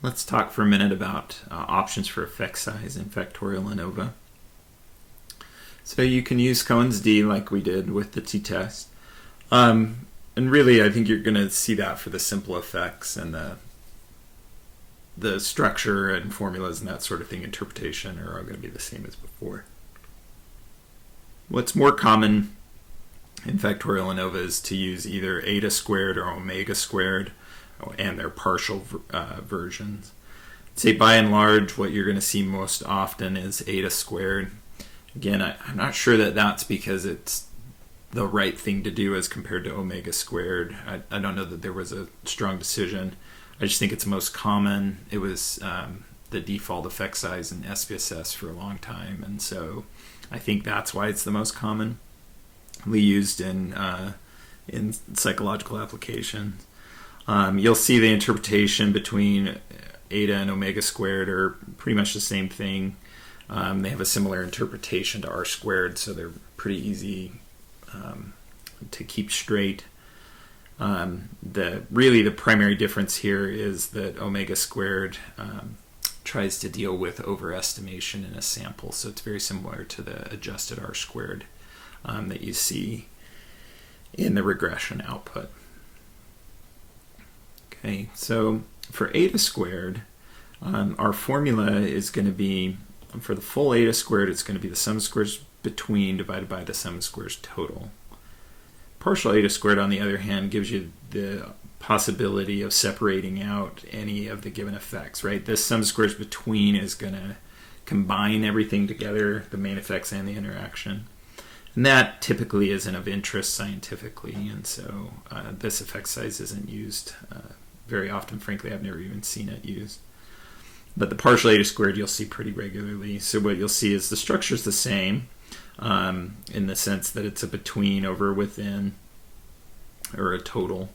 Let's talk for a minute about options for effect size in Factorial ANOVA. So you can use Cohen's d like we did with the t-test. And really, I think you're going to see that for the simple effects and the structure and formulas and that sort of thing, interpretation, are all going to be the same as before. What's more common in Factorial ANOVA is to use either eta squared or omega squared and their partial versions. I'd say by and large what you're going to see most often is eta squared. Again, I'm not sure that that's because it's the right thing to do as compared to omega squared. I don't know that there was a strong decision. I just think it's most common. It was the default effect size in SPSS for a long time, and so I think that's why it's the most commonly used in psychological applications. You'll see the interpretation between eta and omega squared are pretty much the same thing. They have a similar interpretation to R squared, so they're pretty easy to keep straight. The primary difference here is that omega squared tries to deal with overestimation in a sample, so it's very similar to the adjusted R squared that you see in the regression output. Okay, so for eta squared, our formula is going to be, for the full eta squared, it's going to be the sum of squares between divided by the sum of squares total. Partial eta squared, on the other hand, gives you the possibility of separating out any of the given effects, right? This sum of squares between is going to combine everything together, the main effects and the interaction. And that typically isn't of interest scientifically, and so this effect size isn't used very often. Frankly, I've never even seen it used. But the partial eta squared you'll see pretty regularly. So what you'll see is the structure is the same in the sense that it's a between over within, or a total.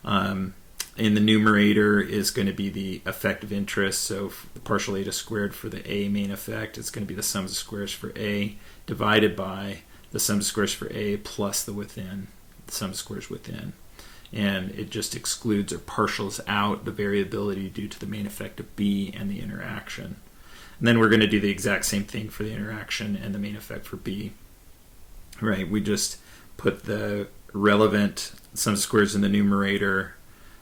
In the numerator is going to be the effect of interest, so the partial eta squared for the A main effect is going to be the sum of squares for A divided by the sum of squares for A plus the within, the sum of squares within. And it just excludes or partials out the variability due to the main effect of B and the interaction. And then we're going to do the exact same thing for the interaction and the main effect for B. Right, we just put the relevant sum of squares in the numerator,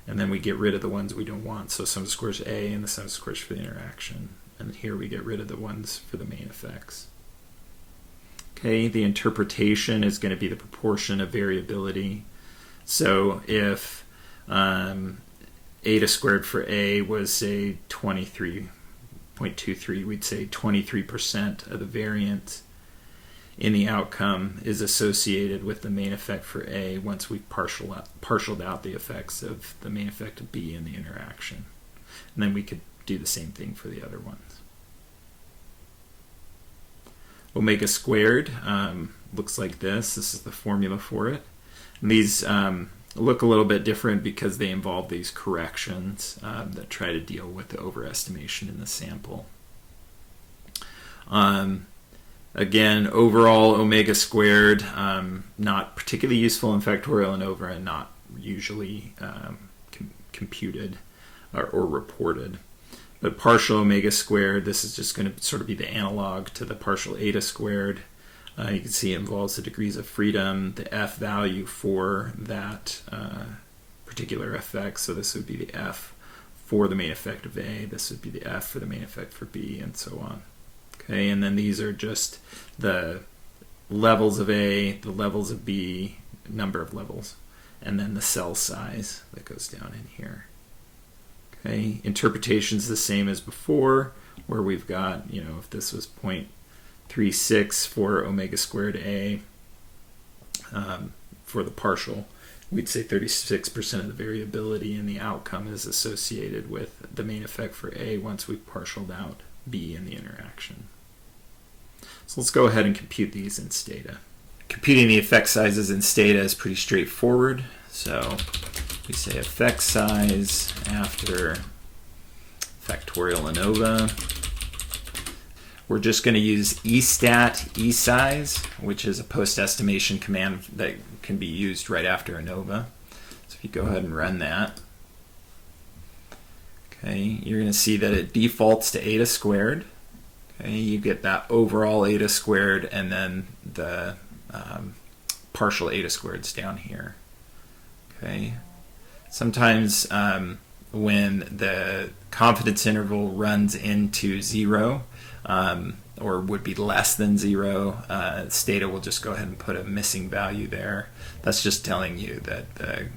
and then we get rid of the ones we don't want. So sum of squares A and the sum of squares for the interaction. And here we get rid of the ones for the main effects. Okay, the interpretation is going to be the proportion of variability. So if eta squared for A was, say, 23.23, we'd say 23% of the variance in the outcome is associated with the main effect for A once we've partialed out the effects of the main effect of B in the interaction. And then we could do the same thing for the other ones. Omega squared looks like this. This is the formula for it. And these look a little bit different because they involve these corrections that try to deal with the overestimation in the sample. Again, overall omega squared, not particularly useful in Factorial ANOVA and not usually computed or reported. But partial omega squared, this is just going to sort of be the analog to the partial eta squared. You can see it involves the degrees of freedom, the F value for that particular effect. So this would be the F for the main effect of A. This would be the F for the main effect for B, and so on. Okay, and then these are just the levels of A, the levels of B, number of levels, and then the cell size that goes down in here. Okay, interpretation's the same as before, where we've got, if this was 0.36 for omega squared A for the partial, we'd say 36% of the variability in the outcome is associated with the main effect for A once we've partialed out B in the interaction. So let's go ahead and compute these in Stata. Computing the effect sizes in Stata is pretty straightforward. So we say effect size after Factorial ANOVA. We're just going to use estat esize, which is a post-estimation command that can be used right after ANOVA. So if you go ahead and run that. Okay, you're going to see that it defaults to eta squared. Okay, you get that overall eta squared and then the partial eta squareds down here. Okay, sometimes when the confidence interval runs into 0, or would be less than 0, Stata will just go ahead and put a missing value there. That's just telling you that the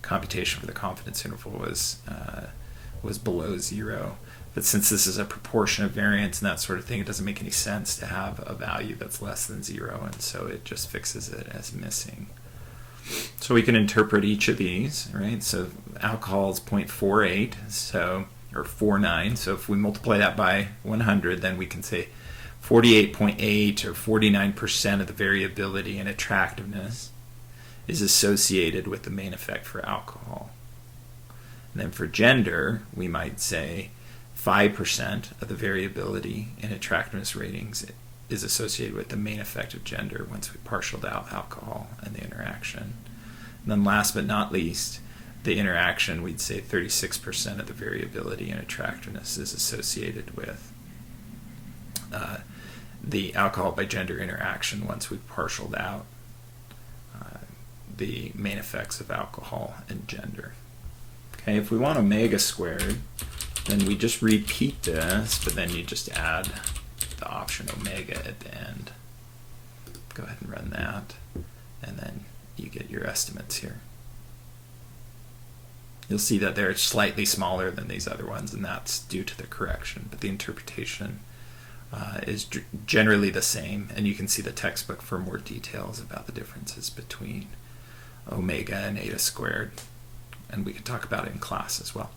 computation for the confidence interval was below 0. But since this is a proportion of variance and that sort of thing, it doesn't make any sense to have a value that's less than 0, and so it just fixes it as missing. So we can interpret each of these, right? So alcohol is 0.48, so, or 49. So if we multiply that by 100, then we can say 48.8 or 49% of the variability in attractiveness is associated with the main effect for alcohol. And then for gender, we might say 5% of the variability in attractiveness ratings is associated with the main effect of gender once we partialed out alcohol and the interaction. And then last but not least, the interaction, we'd say 36% of the variability in attractiveness is associated with the alcohol by gender interaction once we've partialed out the main effects of alcohol and gender. Okay, if we want omega squared, then we just repeat this, but then you just add the option omega at the end. Go ahead and run that, and then you get your estimates here. You'll see that they're slightly smaller than these other ones, and that's due to the correction, but the interpretation is generally the same, and you can see the textbook for more details about the differences between omega and eta squared, and we can talk about it in class as well.